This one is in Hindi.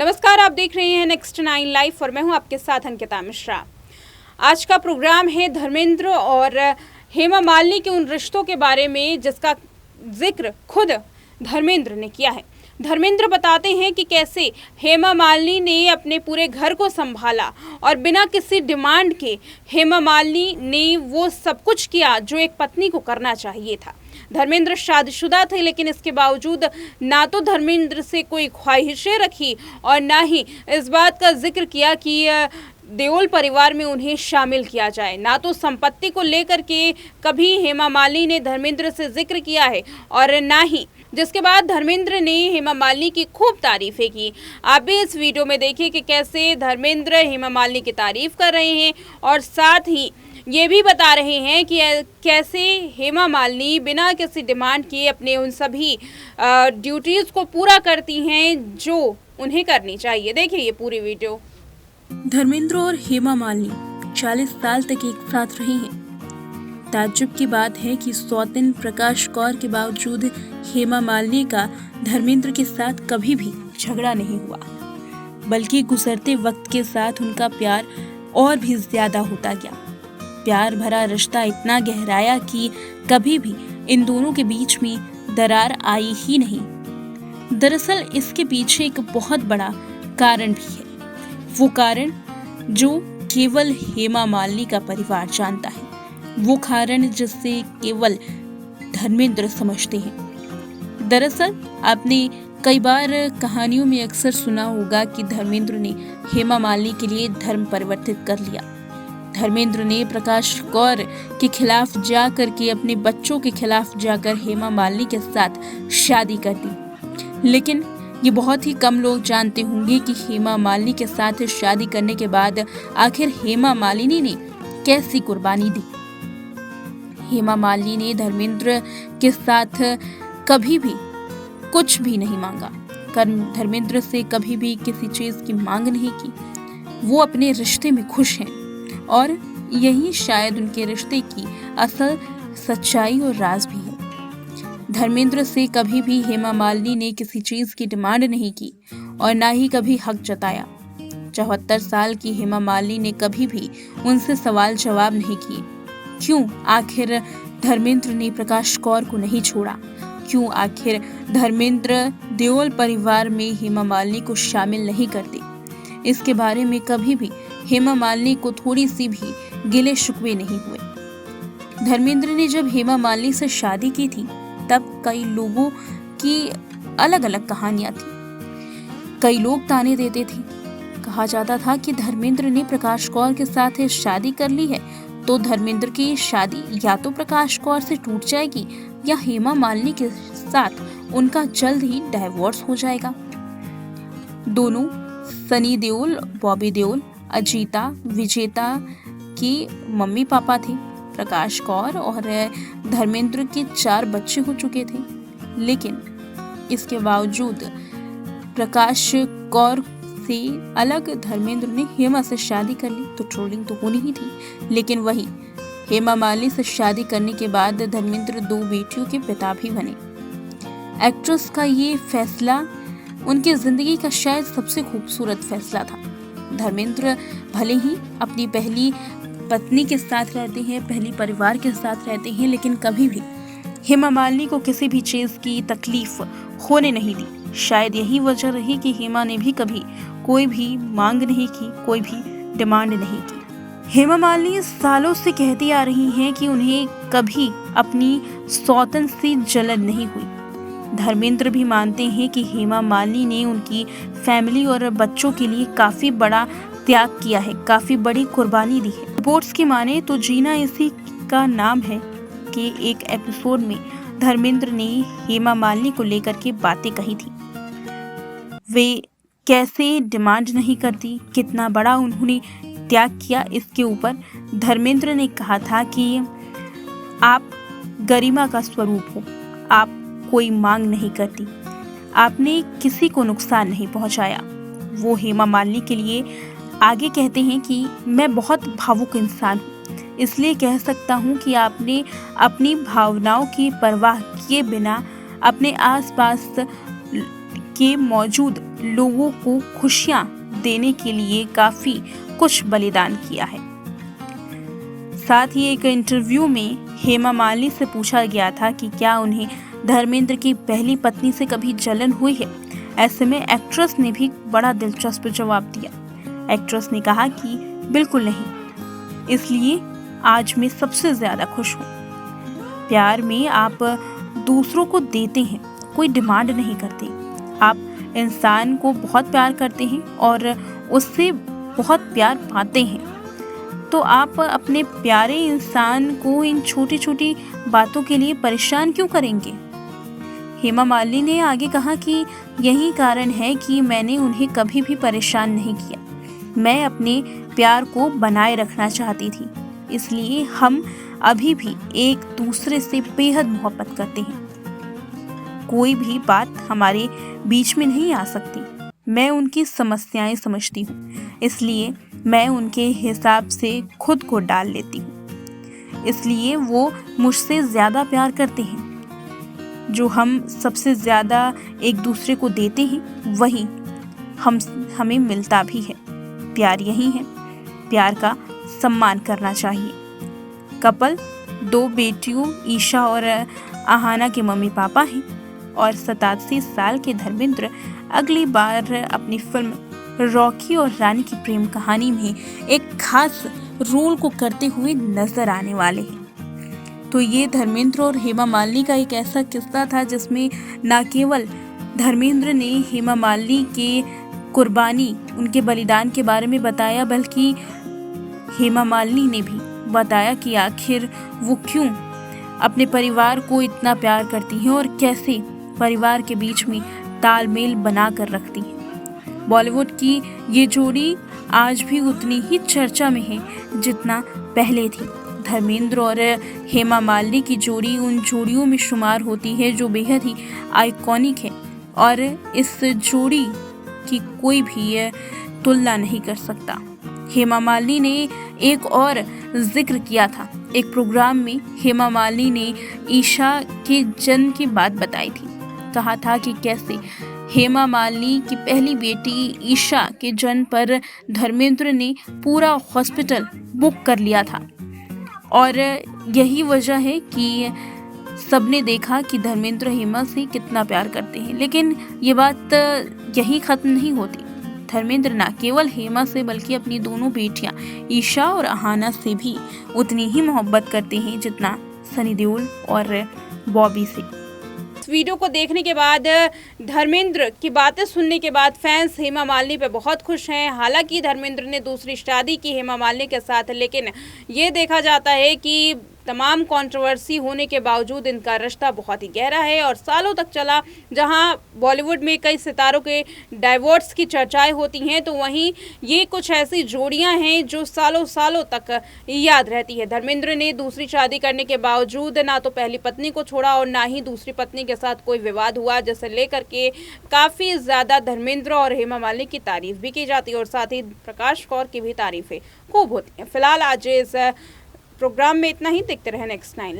नमस्कार, आप देख रहे हैं नेक्स्ट 9 लाइव और मैं हूं आपके साथ अंकिता मिश्रा। आज का प्रोग्राम है धर्मेंद्र और हेमा मालिनी के उन रिश्तों के बारे में जिसका जिक्र खुद धर्मेंद्र ने किया है। धर्मेंद्र बताते हैं कि कैसे हेमा मालिनी ने अपने पूरे घर को संभाला और बिना किसी डिमांड के हेमा मालिनी ने वो सब कुछ किया जो एक पत्नी को करना चाहिए था। धर्मेंद्र शादीशुदा थे, लेकिन इसके बावजूद ना तो धर्मेंद्र से कोई ख्वाहिशें रखी और ना ही इस बात का जिक्र किया कि देओल परिवार में उन्हें शामिल किया जाए। ना तो संपत्ति को लेकर के कभी हेमा मालिनी ने धर्मेंद्र से जिक्र किया है और ना ही जिसके बाद धर्मेंद्र ने हेमा मालिनी की खूब तारीफें की। आप भी इस वीडियो में देखिए कि कैसे धर्मेंद्र हेमा मालिनी की तारीफ कर रहे हैं और साथ ही ये भी बता रहे हैं कि कैसे हेमा मालिनी बिना किसी डिमांड के अपने उन सभी ड्यूटीज़ को पूरा करती हैं जो उन्हें करनी चाहिए। देखिए ये पूरी वीडियो। धर्मेंद्र और हेमा मालिनी 40 साल तक एक साथ रहे हैं। ताज्जुब की बात है कि सौतेन प्रकाश कौर के बावजूद हेमा मालिनी का धर्मेंद्र के साथ कभी भी झगड़ा नहीं हुआ, बल्कि गुजरते वक्त के साथ उनका प्यार और भी ज्यादा होता गया। प्यार भरा रिश्ता इतना गहराया कि कभी भी इन दोनों के बीच में दरार आई ही नहीं। दरअसल इसके पीछे एक बहुत बड़ा कारण भी है, वो कारण जो केवल हेमा मालिनी का परिवार जानता है, वो कारण जिससे केवल धर्मेंद्र समझते हैं। दरअसल आपने कई बार कहानियों में अक्सर सुना होगा कि धर्मेंद्र ने हेमा मालिनी के लिए धर्म परिवर्तित कर लिया। धर्मेंद्र ने प्रकाश कौर के खिलाफ जाकर के अपने बच्चों के खिलाफ जाकर हेमा मालिनी के साथ शादी कर दी। लेकिन ये बहुत ही कम लोग जानते होंगे कि हेमा मालिनी के साथ शादी करने के बाद आखिर हेमा मालिनी ने कैसी कुर्बानी दी। हेमा मालिनी ने धर्मेंद्र के साथ कभी भी कुछ भी नहीं मांगा, धर्मेंद्र से कभी भी किसी चीज की मांग नहीं की। वो अपने रिश्ते में खुश हैं और यही शायद उनके रिश्ते की असल सच्चाई और राज भी है। धर्मेंद्र से कभी भी हेमा मालिनी ने किसी चीज की डिमांड नहीं की और ना ही कभी हक जताया। 74 साल की हेमा मालिनी ने कभी भी उनसे सवाल जवाब नहीं किए। क्यों आखिर धर्मेंद्र ने प्रकाश कौर को नहीं छोड़ा? क्यों आखिर धर्मेंद्र देओल परिवार में हेमा मालिनी को शामिल नहीं करते? इसके बारे में कभी भी हेमा मालिनी को थोड़ी सी भी गिले शिकवे नहीं हुए। धर्मेंद्र ने जब हेमा मालिनी से शादी की थी तब कई लोगों की अलग अलग कहानियां थी। कई लोग ताने देते थे, कहा जाता था कि धर्मेंद्र ने प्रकाश कौर के साथ शादी कर ली है तो धर्मेंद्र की शादी या तो प्रकाश कौर से टूट जाएगी या हेमा मालिनी के साथ उनका जल्द ही डाइवोर्स हो जाएगा। दोनों सनी देओल, बॉबी देओल, अजीता, विजेता की मम्मी पापा थे। प्रकाश कौर और धर्मेंद्र के 4 बच्चे हो चुके थे, लेकिन इसके बावजूद प्रकाश कौर से अलग धर्मेंद्र ने हेमा से शादी कर ली तो ट्रोलिंग तो होनी ही थी। लेकिन वही हेमा मालिनी से शादी करने के बाद धर्मेंद्र 2 बेटियों के पिता भी बने। एक्ट्रेस का ये फैसला उनकी जिंदगी का शायद सबसे खूबसूरत फैसला था। धर्मेंद्र भले ही अपनी पहली पत्नी के साथ रहते हैं, पहली परिवार के साथ रहते हैं, लेकिन कभी भी हेमा मालिनी को किसी भी चीज की तकलीफ होने नहीं दी। शायद यही वजह रही कि हेमा ने भी कभी कोई भी मांग नहीं की, कोई भी डिमांड नहीं की। हेमा मालिनी सालों से कहती आ रही हैं कि उन्हें कभी अपनी सौतन से जलन नहीं हुई। धर्मेंद्र भी मानते हैं कि हेमा मालिनी ने उनकी फैमिली और बच्चों के लिए काफी बड़ा त्याग किया है, काफी बड़ी कुर्बानी दी है। रिपोर्ट्स की माने तो जीना इसी का नाम है कि एक एपिसोड में धर्मेंद्र ने हेमा मालिनी को लेकर के बातें कही थी। वे कैसे डिमांड नहीं करती, कितना बड़ा उन्होंने त्याग किया, इसके ऊपर धर्मेंद्र ने कहा था कि आप गरिमा का स्वरूप हो, आप कोई मांग नहीं करती, आपने किसी को नुकसान नहीं पहुंचाया। वो हेमा मालिनी के लिए आगे कहते हैं कि मैं बहुत भावुक इंसान हूँ, इसलिए कह सकता हूँ कि आपने अपनी भावनाओं की परवाह किए बिना अपने आसपास के मौजूद लोगों को खुशियां देने के लिए काफी कुछ बलिदान किया है। साथ ही एक इंटरव्यू में हेमा मालिनी से पूछा गया था कि क्या उन्हें धर्मेंद्र की पहली पत्नी से कभी जलन हुई है। ऐसे में एक्ट्रेस ने भी बड़ा दिलचस्प जवाब दिया। एक्ट्रेस ने कहा कि बिल्कुल नहीं, इसलिए आज मैं सबसे ज्यादा खुश हूँ। प्यार में आप दूसरों को देते हैं, कोई डिमांड नहीं करते। आप इंसान को बहुत प्यार करते हैं और उससे बहुत प्यार पाते हैं, तो आप अपने प्यारे इंसान को इन छोटी छोटी बातों के लिए परेशान क्यों करेंगे। हेमा मालिनी ने आगे कहा कि यही कारण है कि मैंने उन्हें कभी भी परेशान नहीं किया। मैं अपने प्यार को बनाए रखना चाहती थी, इसलिए हम अभी भी एक दूसरे से बेहद मोहब्बत करते हैं। कोई भी बात हमारे बीच में नहीं आ सकती। मैं उनकी समस्याएं समझती हूँ, इसलिए मैं उनके हिसाब से खुद को डाल लेती हूँ। इसलिए वो मुझसे ज़्यादा प्यार करते हैं। जो हम सबसे ज़्यादा एक दूसरे को देते हैं वही हमें मिलता भी है। प्यार यही है, प्यार का सम्मान करना चाहिए। कपल 2 बेटियों ईशा और आहाना के मम्मी पापा हैं और 87 साल के धर्मेंद्र अगली बार अपनी फिल्म रॉकी और रानी की प्रेम कहानी में एक खास रोल को करते हुए नजर आने वाले हैं। तो ये धर्मेंद्र और हेमा मालिनी का एक ऐसा किस्सा था जिसमें न केवल धर्मेंद्र ने हेमा मालिनी के कुर्बानी, उनके बलिदान के बारे में बताया, बल्कि हेमा मालिनी ने भी बताया कि आखिर वो क्यों अपने परिवार को इतना प्यार करती हैं और कैसे परिवार के बीच में तालमेल बना कर रखती हैं। बॉलीवुड की ये जोड़ी आज भी उतनी ही चर्चा में है जितना पहले थी। धर्मेंद्र और हेमा मालिनी की जोड़ी उन जोड़ियों में शुमार होती है जो बेहद ही आइकॉनिक है और इस जोड़ी की कोई भी तुलना नहीं कर सकता। हेमा मालिनी ने एक और जिक्र किया था। एक प्रोग्राम में हेमा मालिनी ने ईशा के जन्म की बात बताई थी। कहा था कि कैसे हेमा मालिनी की पहली बेटी ईशा के जन्म पर धर्मेंद्र ने पूरा हॉस्पिटल बुक कर लिया था और यही वजह है कि सबने देखा कि धर्मेंद्र हेमा से कितना प्यार करते हैं। लेकिन ये बात यही खत्म नहीं होती। धर्मेंद्र न केवल हेमा से बल्कि अपनी दोनों बेटियां ईशा और आहाना से भी उतनी ही मोहब्बत करते हैं जितना सनी देओल और बॉबी से। इस वीडियो को देखने के बाद, धर्मेंद्र की बातें सुनने के बाद फैंस हेमा मालिनी पे बहुत खुश हैं। हालांकि धर्मेंद्र ने दूसरी शादी की हेमा मालिनी के साथ, लेकिन ये देखा जाता है कि तमाम कंट्रोवर्सी होने के बावजूद इनका रिश्ता बहुत ही गहरा है और सालों तक चला। जहां बॉलीवुड में कई सितारों के डाइवोर्स की चर्चाएं होती हैं, तो वहीं ये कुछ ऐसी जोड़ियां हैं जो सालों सालों तक याद रहती है। धर्मेंद्र ने दूसरी शादी करने के बावजूद ना तो पहली पत्नी को छोड़ा और ना ही दूसरी पत्नी के साथ कोई विवाद हुआ, जिसे लेकर के काफ़ी ज़्यादा धर्मेंद्र और हेमा मालिनी की तारीफ भी की जाती है और साथ ही प्रकाश कौर की भी तारीफें खूब होती हैं। फिलहाल आज इस प्रोग्राम में इतना ही। देखते रहे नेक्स्ट 9 लाइव।